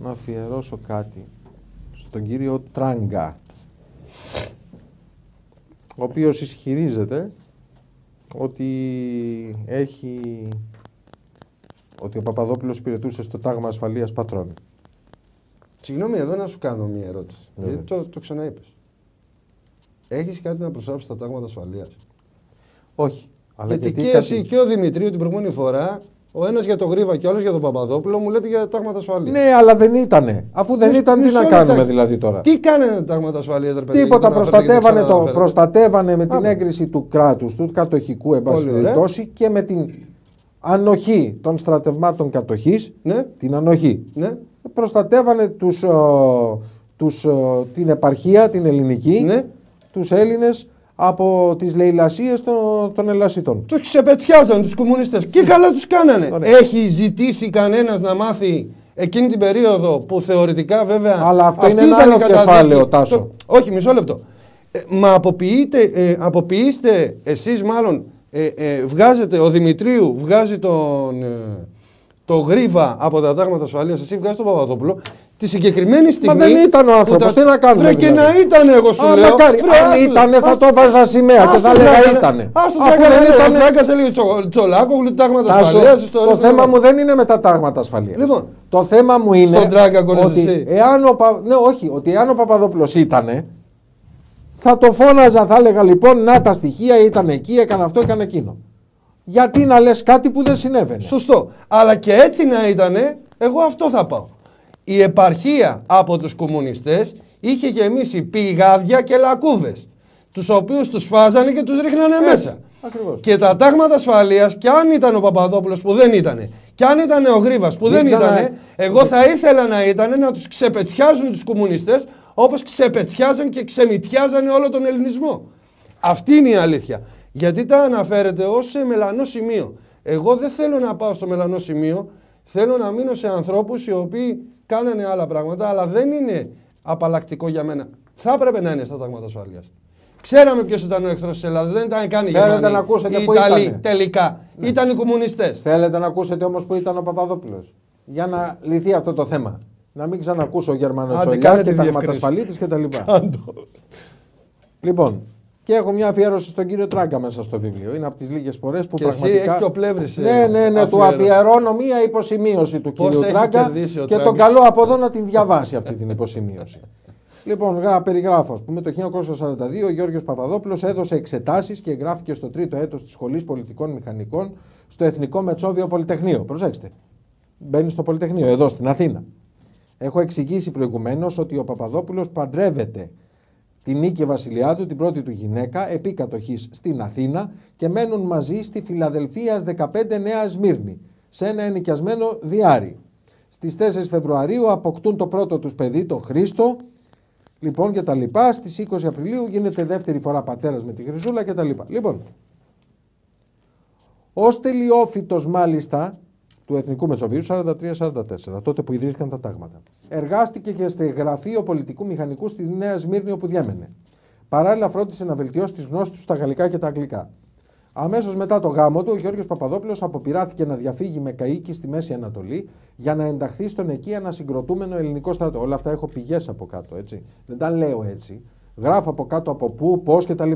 να αφιερώσω κάτι στον κύριο Τράγκα, ο οποίος ισχυρίζεται ότι ο Παπαδόπουλος υπηρετούσε στο τάγμα ασφαλείας πατρών. Συγγνώμη, εδώ να σου κάνω μια ερώτηση. Γιατί το ξαναείπες. Έχεις κάτι να προσάψεις στα τάγματα ασφαλείας? Όχι. Αλλά γιατί και εσύ και ο Δημητρίου την προηγούμενη φορά, ο ένας για τον Γρίβα και ο άλλος για τον Παπαδόπουλο, μου λέτε για τάγματα ασφαλείας. Ναι, αλλά δεν ήτανε. Αφού δεν ήταν, τι να κάνουμε δηλαδή τώρα? Τι κάνανε τα τάγματα ασφαλείας, ρε παιδί? Τίποτα. Προστατεύανε με την έγκριση του κράτους, του κατοχικού εν πάση περιπτώσει, και με την ανοχή των στρατευμάτων κατοχής. Ναι. Την ανοχή. Ναι. Προστατεύανε την επαρχία, την ελληνική, ναι, τους Έλληνες, από τις λαιλασίες των Ελλασσιτών. Τους ξεπετσιάζαν τους κομμουνιστές και καλά τους κάνανε. Ωραία. Έχει ζητήσει κανένας να μάθει εκείνη την περίοδο που θεωρητικά βέβαια... Αλλά αυτό είναι ένα άλλο κεφάλαιο, Τάσο. Όχι, μισό λεπτό. Μα αποποιείστε εσείς μάλλον, βγάζετε, ο Δημητρίου βγάζει το Γρίβα από τα τάγματα ασφαλείας, εσύ βγάζει τον Παπαδόπουλο. Τη συγκεκριμένη στιγμή. Μα δεν ήταν ο άνθρωπος, τι να κάνουμε? Βρε, δηλαδή. Και να ήταν, εγώ σου λέω. Μακάρι, αν ήτανε θα το βάζα σημαία και θα έλεγα ήτανε. Αφού δεν ήταν. Ο Τράγκας έλεγε Τσολάκογλου, τάγματα ασφαλείας. Το θέμα μου δεν είναι με τα τάγματα ασφαλείας. Λοιπόν, το θέμα μου είναι ότι εάν ο Παπαδόπουλος ήτανε, θα το φώναζα, θα έλεγα λοιπόν να τα στοιχεία, ήταν εκεί, έκανε αυτό, έκανε εκείνο. Γιατί να λες κάτι που δεν συνέβαινε? Σωστό. Αλλά και έτσι να ήτανε, εγώ αυτό θα πάω. Η επαρχία από τους κομμουνιστές είχε γεμίσει πηγάδια και λακκούβες, τους οποίους τους φάζανε και τους ρίχνανε μέσα. Ακριβώς. Και τα τάγματα ασφαλείας, και αν ήταν ο Παπαδόπουλος που δεν ήτανε, και αν ήταν ο Γρίβας που δεν ήτανε, εγώ θα ήθελα να ήτανε να τους ξεπετσιάζουν τους κομμουνιστές όπως ξεπετσιάζαν και ξεμητιάζανε όλο τον ελληνισμό. Αυτή είναι η αλήθεια. Γιατί τα αναφέρετε ως μελανό σημείο. Εγώ δεν θέλω να πάω στο μελανό σημείο, θέλω να μείνω σε ανθρώπους οι οποίοι κάνανε άλλα πράγματα, αλλά δεν είναι απαλλακτικό για μένα. Θα έπρεπε να είναι στα τάγματα ασφαλείας. Ξέραμε ποιος ήταν ο εχθρός της Ελλάδας, δεν ήταν καν οι Γερμανοί, οι Ιταλοί, τελικά. Ναι. Ήταν οι κομμουνιστές. Θέλετε να ακούσετε όμως που ήταν ο Παπαδόπουλος, για να λυθεί αυτό το θέμα. Να μην ξανακούσω Γερμανοτσολιάς και ταγματασφαλίτης κτλ. Λοιπόν, και έχω μια αφιέρωση στον κύριο Τράγκα μέσα στο βιβλίο. Είναι από τις λίγες φορές που και πραγματικά. Εσύ έχει και ο Πλεύρης. Ναι, του αφιερώνω μια υποσημείωση του κύριου Τράγκα και τον καλώ από εδώ να την διαβάσει αυτή την υποσημείωση. Λοιπόν, περιγράφω, ας πούμε, το 1942 ο Γιώργος Παπαδόπουλος έδωσε εξετάσεις και εγγράφηκε στο 3ο έτος της Σχολής Πολιτικών Μηχανικών στο Εθνικό Μετσόβιο Πολυτεχνείο. Προσέξτε. Μπαίνει στο Πολυτεχνείο, εδώ στην Αθήνα. Έχω εξηγήσει προηγουμένως ότι ο Παπαδόπουλος παντρεύεται την Νίκη Βασιλιάδου, την πρώτη του γυναίκα, επί κατοχής στην Αθήνα, και μένουν μαζί στη Φιλαδελφίας 15 Νέα Σμύρνη, σε ένα ενοικιασμένο διάρρη. Στις 4 Φεβρουαρίου αποκτούν το πρώτο τους παιδί, τον Χρήστο, λοιπόν, και τα λοιπά. Στις 20 Απριλίου γίνεται δεύτερη φορά πατέρας με τη Χρυσούλα και τα λοιπά. Λοιπόν, ως τελειόφυτος μάλιστα του Εθνικού Μετσοβίου 43-44, τότε που ιδρύθηκαν τα τάγματα, εργάστηκε και στο γραφείο πολιτικού μηχανικού στη Νέα Σμύρνη όπου διέμενε. Παράλληλα φρόντισε να βελτιώσει τις γνώσεις του στα γαλλικά και τα αγγλικά. Αμέσως μετά το γάμο του, ο Γιώργος Παπαδόπουλος αποπειράθηκε να διαφύγει με καΐκι στη Μέση Ανατολή για να ενταχθεί στον εκεί ανασυγκροτούμενο ελληνικό στρατό. Όλα αυτά έχω πηγές από κάτω, έτσι. Δεν τα λέω έτσι. Γράφω από κάτω από πού, πώς κτλ.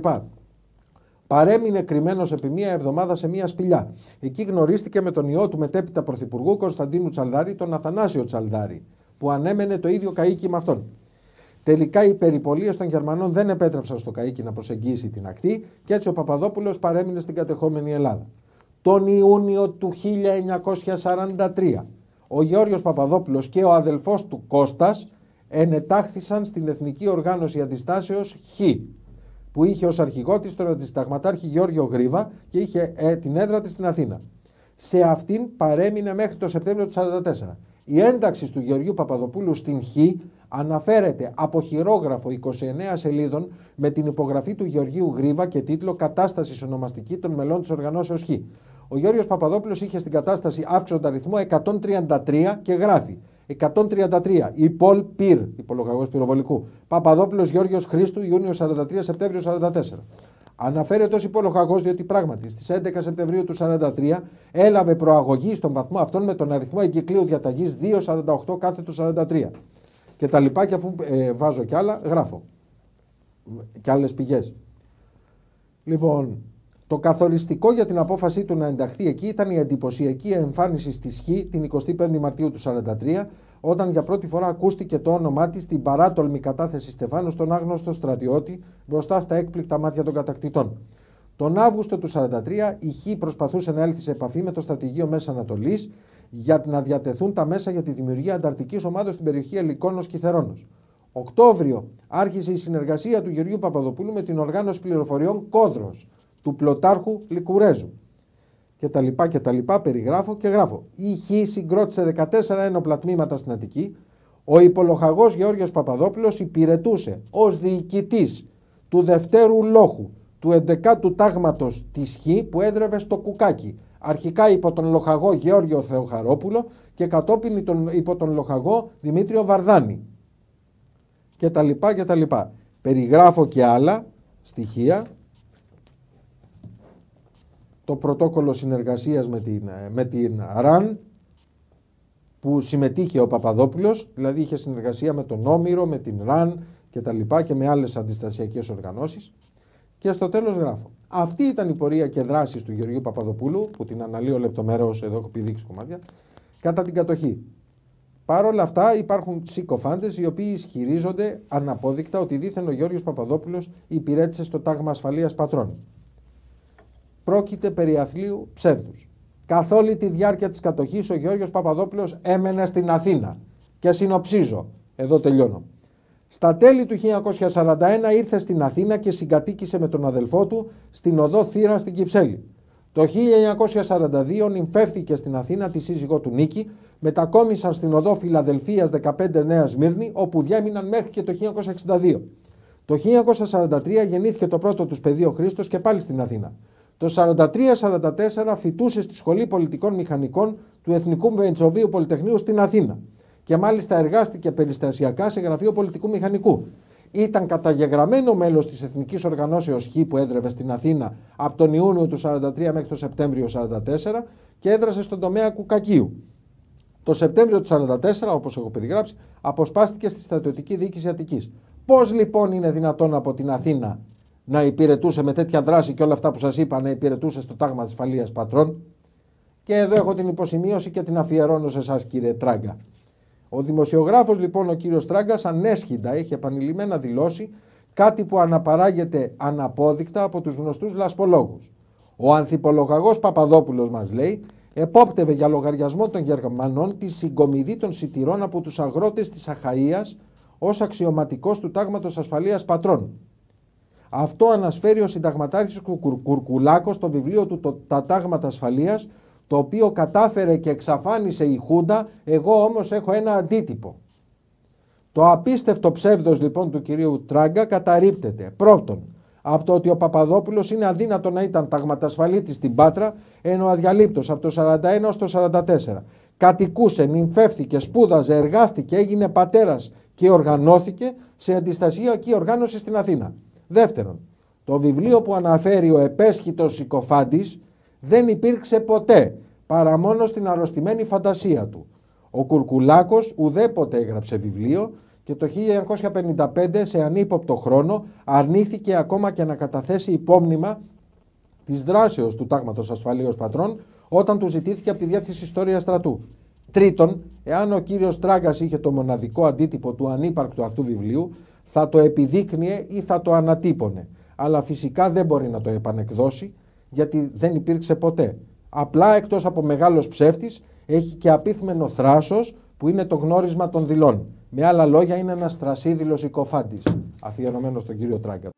Παρέμεινε κρυμμένος επί μία εβδομάδα σε μία σπηλιά. Εκεί γνωρίστηκε με τον ιό του μετέπειτα πρωθυπουργού Κωνσταντίνου Τσαλδάρη, τον Αθανάσιο Τσαλδάρη, που ανέμενε το ίδιο καΐκι με αυτόν. Τελικά οι περιπολίες των Γερμανών δεν επέτρεψαν στο καΐκι να προσεγγίσει την ακτή και έτσι ο Παπαδόπουλος παρέμεινε στην κατεχόμενη Ελλάδα. Τον Ιούνιο του 1943 ο Γεώργιος Παπαδόπουλος και ο αδελφός του Κώστας ενετάχθησαν στην Εθνική Οργάνωση Αντιστάσεως Χ, που είχε ως αρχηγό της τον αντισυνταγματάρχη Γεώργιο Γρίβα και είχε την έδρα της στην Αθήνα. Σε αυτήν παρέμεινε μέχρι το Σεπτέμβριο του 1944. Η ένταξη του Γεωργίου Παπαδοπούλου στην Χ αναφέρεται από χειρόγραφο 29 σελίδων με την υπογραφή του Γεωργίου Γρίβα και τίτλο «Κατάσταση ονομαστική των μελών της οργανώσεως Χ». Ο Γεώργιος Παπαδόπουλος είχε στην κατάσταση αύξοντα αριθμό 133 και γράφει 133. Η Πολ Πυρ, υπολογαγός πυροβολικού. Παπαδόπουλος Γιώργος Χρήστου, Ιούνιο 43, Σεπτέμβριο 44. Αναφέρεται ως υπολοχαγός διότι πράγματι στις 11 Σεπτεμβρίου του 1943 έλαβε προαγωγή στον βαθμό αυτόν με τον αριθμό εγκυκλίου διαταγής 248 κάθετο 43. Και τα λοιπά, και αφού βάζω κι άλλα, γράφω. Και άλλες πηγές. Λοιπόν, το καθοριστικό για την απόφασή του να ενταχθεί εκεί ήταν η εντυπωσιακή εμφάνιση στη Σχή την 25η Μαρτίου του 1943, όταν για πρώτη φορά ακούστηκε το όνομά της στην παράτολμη κατάθεση Στεφάνου στον άγνωστο στρατιώτη μπροστά στα έκπληκτα μάτια των κατακτητών. Τον Αύγουστο του 1943 η Χ προσπαθούσε να έλθει σε επαφή με το στρατηγείο Μέσης Ανατολής για να διατεθούν τα μέσα για τη δημιουργία ανταρτικής ομάδος στην περιοχή Ελικόνος Κιθερώνος. Οκτώβριο άρχισε η συνεργασία του Γεωργίου Παπαδοπούλου με την οργάνωση πληροφοριών Κόδρος του πλωτάρχου Λικουρέζου. Και τα λοιπά, περιγράφω και γράφω. Η Χ συγκρότησε 14 ένοπλα τμήματα στην Αττική. Ο υπολοχαγός Γεώργιος Παπαδόπουλος υπηρετούσε ως διοικητής του δευτέρου λόχου του 11ου τάγματος της Χ που έδρευε στο Κουκάκι. Αρχικά υπό τον λοχαγό Γεώργιο Θεοχαρόπουλο και κατόπιν υπό τον λοχαγό Δημήτριο Βαρδάνη. Και τα λοιπά. Περιγράφω και άλλα στοιχεία. Το πρωτόκολλο συνεργασίας με την ΡΑΝ που συμμετείχε ο Παπαδόπουλος, δηλαδή είχε συνεργασία με τον Όμηρο, με την ΡΑΝ και τα λοιπά και με άλλες αντιστασιακές οργανώσεις. Και στο τέλος γράφω. Αυτή ήταν η πορεία και δράσεις του Γεωργίου Παπαδοπούλου, που την αναλύω λεπτομερώς, εδώ έχω πηδήξει κομμάτια, κατά την κατοχή. Παρ' όλα αυτά υπάρχουν συκοφάντες οι οποίοι ισχυρίζονται αναπόδεικτα ότι δήθεν ο Γεώργιος Παπαδόπουλος υπηρέτησε στο τάγμα ασφαλείας πατρών. Πρόκειται περί αθλίου ψεύδους. Καθ' όλη τη διάρκεια της κατοχής ο Γεώργιος Παπαδόπουλος έμενε στην Αθήνα. Και συνοψίζω, εδώ τελειώνω. Στα τέλη του 1941 ήρθε στην Αθήνα και συγκατοίκησε με τον αδελφό του στην οδό Θήρα στην Κυψέλη. Το 1942 νυμφεύθηκε στην Αθήνα τη σύζυγό του Νίκη, μετακόμισαν στην οδό Φιλαδελφίας 15 Νέα Σμύρνη, όπου διέμειναν μέχρι και το 1962. Το 1943 γεννήθηκε το πρώτο τους παιδί ο Χρήστος και πάλι στην Αθήνα. Το 1943-1944 φοιτούσε στη Σχολή Πολιτικών Μηχανικών του Εθνικού Μετσοβίου Πολυτεχνείου στην Αθήνα και μάλιστα εργάστηκε περιστασιακά σε γραφείο πολιτικού μηχανικού. Ήταν καταγεγραμμένο μέλος της Εθνικής Οργανώσεως Χ που έδρευε στην Αθήνα από τον Ιούνιο του 1943 μέχρι τον Σεπτέμβριο του 1944 και έδρασε στον τομέα Κουκακίου. Το Σεπτέμβριο του 1944, όπως έχω περιγράψει, αποσπάστηκε στη στρατιωτική διοίκηση Αττικής. Πώς λοιπόν είναι δυνατόν από την Αθήνα να υπηρετούσε με τέτοια δράση και όλα αυτά που σας είπα να υπηρετούσε στο τάγμα της ασφαλείας πατρών? Και εδώ έχω την υποσημείωση και την αφιερώνω σε εσάς, κύριε Τράγκα. Ο δημοσιογράφος λοιπόν ο κύριος Τράγκας ανέσχυντα έχει επανειλημμένα δηλώσει κάτι που αναπαράγεται αναπόδεικτα από τους γνωστούς λασπολόγους. Ο ανθιπολογαγός Παπαδόπουλος, μας λέει, επόπτευε για λογαριασμό των Γερμανών τη συγκομιδή των σιτηρών από τους αγρότες της Αχαΐας ως αξιωματικός του τάγματος ασφαλείας πατρών. Αυτό ανασφέρει ο συνταγματάρχης Κουρκουλάκος στο βιβλίο του «Τα τάγματα ασφαλείας», το οποίο κατάφερε και εξαφάνισε η Χούντα, εγώ όμως έχω ένα αντίτυπο. Το απίστευτο ψεύδος λοιπόν του κυρίου Τράγκα καταρρίπτεται πρώτον από το ότι ο Παπαδόπουλος είναι αδύνατο να ήταν ταγματασφαλίτης στην Πάτρα, ενώ αδιαλείπτος από το 1941 ως το 1944. Κατοικούσε, νυμφεύτηκε, σπούδαζε, εργάστηκε, έγινε πατέρας και οργανώθηκε σε αντιστασιακή οργάνωση στην Αθήνα. Δεύτερον, το βιβλίο που αναφέρει ο επέσχυτος συκοφάντης δεν υπήρξε ποτέ, παρά μόνο στην αρρωστημένη φαντασία του. Ο Κουρκουλάκος ουδέποτε έγραψε βιβλίο και το 1955 σε ανύποπτο χρόνο αρνήθηκε ακόμα και να καταθέσει υπόμνημα της δράσεως του τάγματος ασφαλείας πατρών όταν του ζητήθηκε από τη Διεύθυνση Ιστορίας Στρατού. Τρίτον, εάν ο κύριος Τράγκας είχε το μοναδικό αντίτυπο του ανύπαρκτου αυτού βιβλίου, θα το επιδείκνυε ή θα το ανατύπωνε. Αλλά φυσικά δεν μπορεί να το επανεκδώσει, γιατί δεν υπήρξε ποτέ. Απλά εκτός από μεγάλος ψεύτης, έχει και απίθμενο θράσος που είναι το γνώρισμα των δειλών. Με άλλα λόγια, είναι ένας θρασίδηλος συκοφάντης, αφιερωμένος στον κύριο Τράγκα.